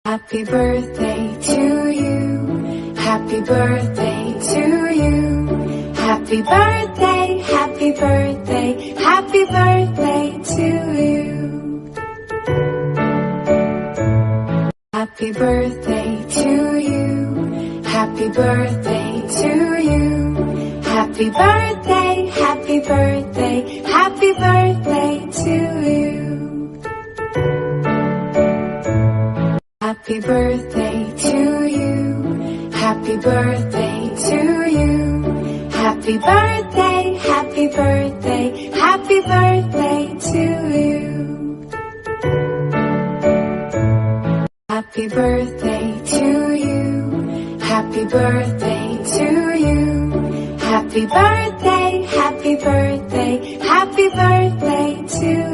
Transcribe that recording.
Happy birthday to you. Happy birthday to you. Happy birthday, happy birthday, happy birthday to you. Happy birthday to you. Happy birthday to you. Happy birthday, happy birthday, happy birthday to you. Happy birthday to you. Happy birthday to you. Happy birthday, happy birthday, happy birthday to you. Happy birthday to you. Happy birthday to you. Happy birthday, happy birthday, happy birthday to you.